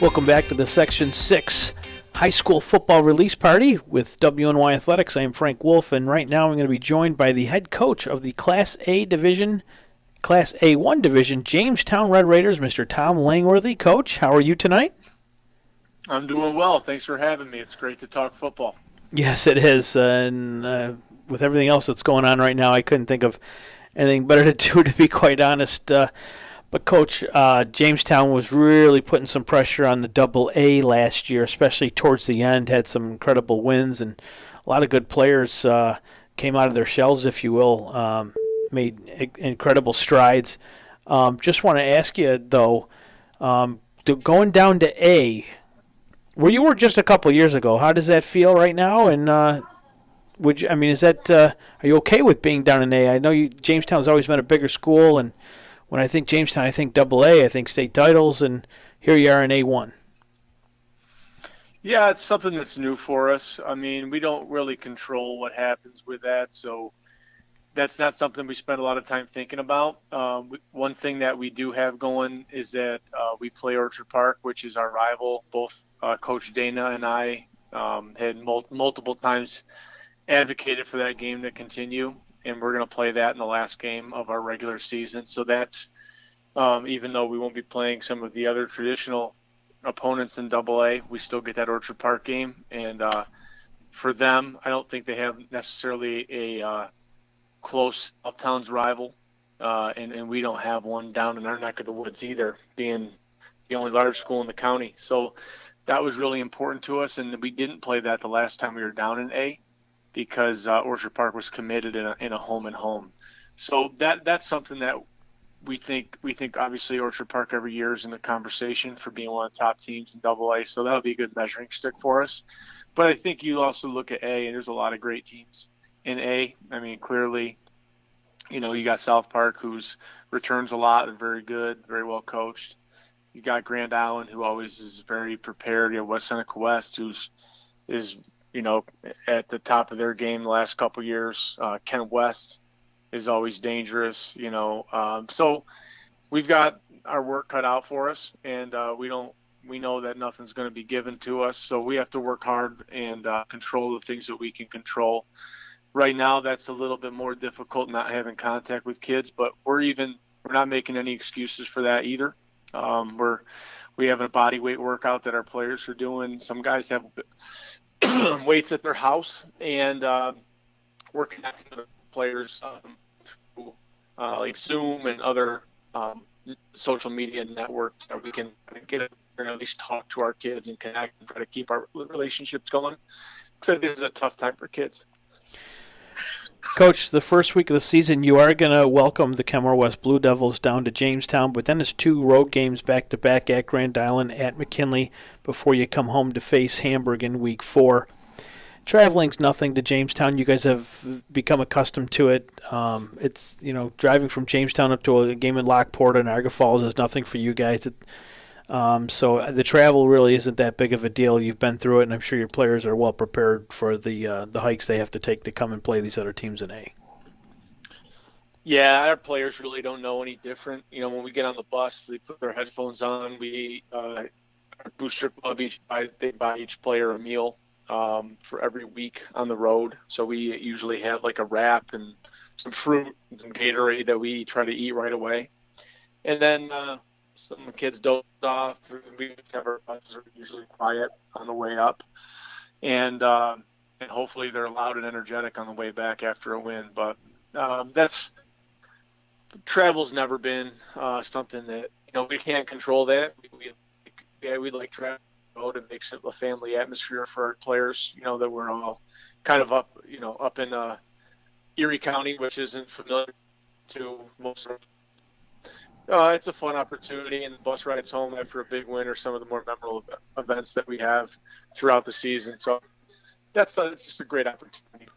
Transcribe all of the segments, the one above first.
Welcome back to the Section 6 High School Football Release Party with WNY Athletics. I am Frank Wolf, and right now I'm going to be joined by the head coach of the Class A Division, Class A1 Division, Jamestown Red Raiders, Mr. Tom Langworthy. Coach, how are you tonight? I'm doing well. Thanks for having me. It's great to talk football. Yes, it is. And with everything else that's going on right now, I couldn't think of anything better to do, to be quite honest. But, Coach, Jamestown was really putting some pressure on the Double A last year, especially towards the end, had some incredible wins, and a lot of good players came out of their shells, if you will, made incredible strides. Just want to ask you, though, going down to A, where you were just a couple of years ago, how does that feel right now? And are you okay with being down in A? I know Jamestown's always been a bigger school, and when I think Jamestown, I think Double A, I think state titles, and here you are in A1. Yeah, it's something that's new for us. I mean, we don't really control what happens with that, so that's not something we spend a lot of time thinking about. One thing that we do have going is that we play Orchard Park, which is our rival. Both Coach Dana and I had multiple times advocated for that game to continue, and we're going to play that in the last game of our regular season. So that's, even though we won't be playing some of the other traditional opponents in Double A, we still get that Orchard Park game. And for them, I don't think they have necessarily a close South Towns rival, and we don't have one down in our neck of the woods either, being the only large school in the county. So that was really important to us, and we didn't play that the last time we were down in A, because Orchard Park was committed in a home and home. So that's something that we think obviously Orchard Park every year is in the conversation for being one of the top teams in Double A. So that'll be a good measuring stick for us. But I think you also look at A, and there's a lot of great teams in A. I mean, clearly, you got South Park, who's returns a lot and very good, very well coached. You got Grand Island, who always is very prepared. You have West Seneca West, is at the top of their game the last couple of years. Kent West is always dangerous, so we've got our work cut out for us, and we know that nothing's going to be given to us, so we have to work hard and control the things that we can control. Right now, that's a little bit more difficult, not having contact with kids, but we're not making any excuses for that either. We have a body weight workout that our players are doing. Some guys have weights at their house, and we're connecting with players through like Zoom and other social media networks that we can get and at least talk to our kids and connect and try to keep our relationships going. So this is a tough time for kids. Coach, the first week of the season, you are going to welcome the Kenmore West Blue Devils down to Jamestown, but then it's 2 road games back-to-back at Grand Island, at McKinley, before you come home to face Hamburg in week 4. Traveling's nothing to Jamestown. You guys have become accustomed to it. It's, driving from Jamestown up to a game in Lockport and Arga Falls is nothing for you guys. So the travel really isn't that big of a deal. You've been through it, and I'm sure your players are well prepared for the hikes they have to take to come and play these other teams in A. Yeah, our players really don't know any different. When we get on the bus, they put their headphones on. Our booster club, they buy each player a meal for every week on the road. So we usually have like a wrap and some fruit and some Gatorade that we try to eat right away. And then some of the kids doze off. We have our buses are usually quiet on the way up, and hopefully they're loud and energetic on the way back after a win. But travel's never been something that we can't control. That we like travel. It makes it a family atmosphere for our players. That we're all kind of up in Erie County, which isn't familiar to most of us. It's a fun opportunity, and the bus rides home after a big win are some of the more memorable events that we have throughout the season. So that's just a great opportunity.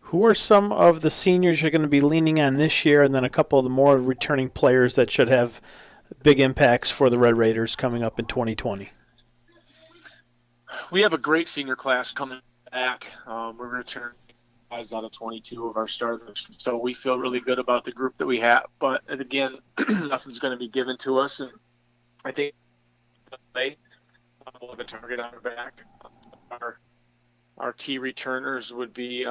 Who are some of the seniors you're going to be leaning on this year, and then a couple of the more returning players that should have big impacts for the Red Raiders coming up in 2020? We have a great senior class coming back. We're going to turn guys out of 22 of our starters. So we feel really good about the group that we have. But again, nothing's going to be given to us. And I think We'll have a target on our back. Our our key returners would be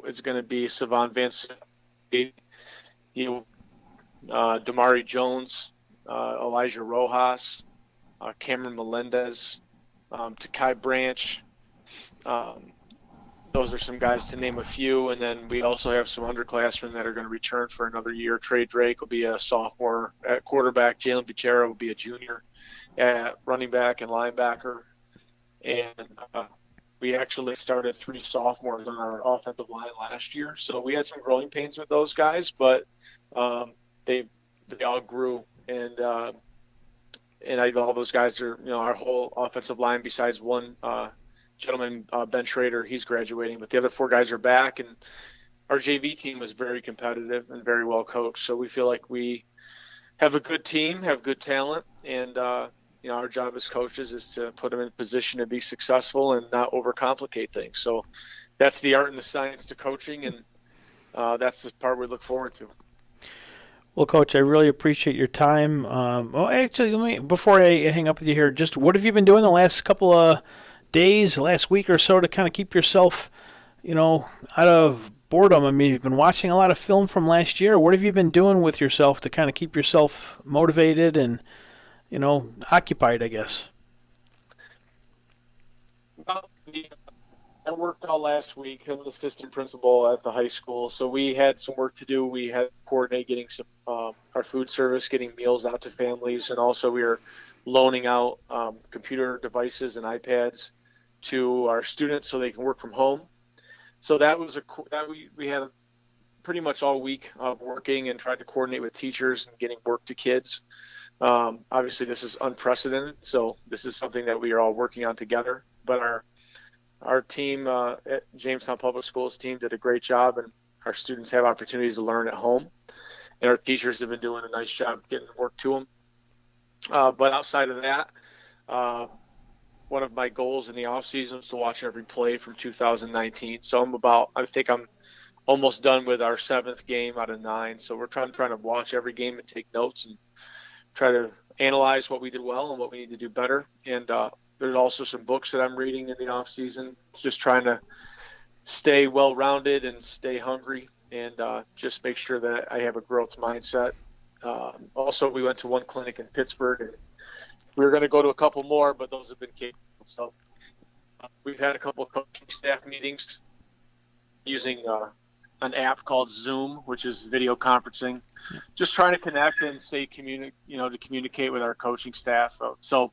it's going to be Savon Vincent, you Damari Jones, Elijah Rojas, Cameron Melendez, Takai Branch. Um, those are some guys to name a few. And then we also have some underclassmen that are going to return for another year. Trey Drake will be a sophomore at quarterback. Jalen Pichera will be a junior at running back and linebacker. And we actually started 3 sophomores on our offensive line last year. So we had some growing pains with those guys, but they all grew. And all those guys are, our whole offensive line besides one gentleman, Ben Schrader, he's graduating, but the other 4 guys are back, and our JV team was very competitive and very well coached. So we feel like we have a good team, have good talent, and our job as coaches is to put them in a position to be successful and not overcomplicate things. So that's the art and the science to coaching, and that's the part we look forward to. Well, Coach, I really appreciate your time. Actually, before I hang up with you here, just what have you been doing the last couple of days, last week or so, to kind of keep yourself, out of boredom? I mean, you've been watching a lot of film from last year. What have you been doing with yourself to kind of keep yourself motivated and, occupied, I guess? Well, I worked all last week. I'm an assistant principal at the high school, so we had some work to do. We had to coordinate getting some our food service, getting meals out to families, and also we were loaning out computer devices and iPads to our students so they can work from home. So that was we had pretty much all week of working and tried to coordinate with teachers and getting work to kids. Obviously, this is unprecedented, so this is something that we are all working on together. But our team at Jamestown Public Schools team did a great job, and our students have opportunities to learn at home, and our teachers have been doing a nice job getting work to them. But outside of that, one of my goals in the off season is to watch every play from 2019. So I think I'm almost done with our 7th game out of 9. So we're trying to watch every game and take notes and try to analyze what we did well and what we need to do better. And there's also some books that I'm reading in the off season, just trying to stay well-rounded and stay hungry and just make sure that I have a growth mindset. Also, we went to one clinic in Pittsburgh, and we were going to go to a couple more, but those have been canceled. So we've had a couple of coaching staff meetings using an app called Zoom, which is video conferencing, just trying to connect and stay to communicate with our coaching staff. So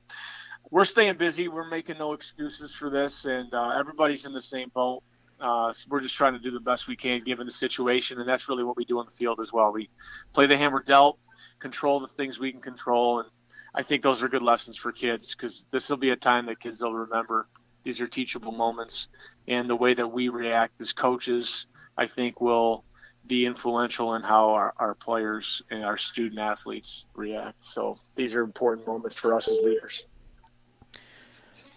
we're staying busy. We're making no excuses for this, and everybody's in the same boat. So we're just trying to do the best we can given the situation, and that's really what we do on the field as well. We play the hand we're dealt, control the things we can control, and I think those are good lessons for kids because this will be a time that kids will remember. These are teachable moments, and the way that we react as coaches, I think, will be influential in how our players and our student athletes react. So these are important moments for us as leaders.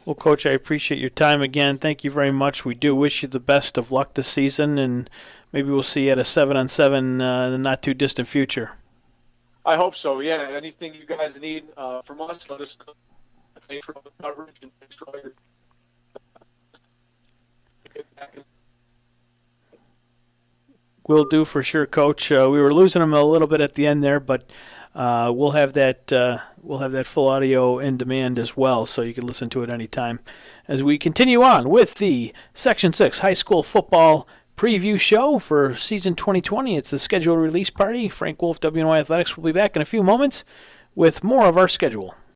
Well, Coach, I appreciate your time again. Thank you very much. We do wish you the best of luck this season, and maybe we'll see you at a 7-on-7 in the not-too-distant future. I hope so, yeah. Anything you guys need from us, let us know. Thanks for all the coverage and thanks for all your Will do for sure, Coach. We were losing him a little bit at the end there, but we'll have that full audio in demand as well, so you can listen to it anytime. As we continue on with the Section 6 High School Football Preview Show for Season 2020, it's the scheduled release party. Frank Wolf, WNY Athletics, will be back in a few moments with more of our schedule.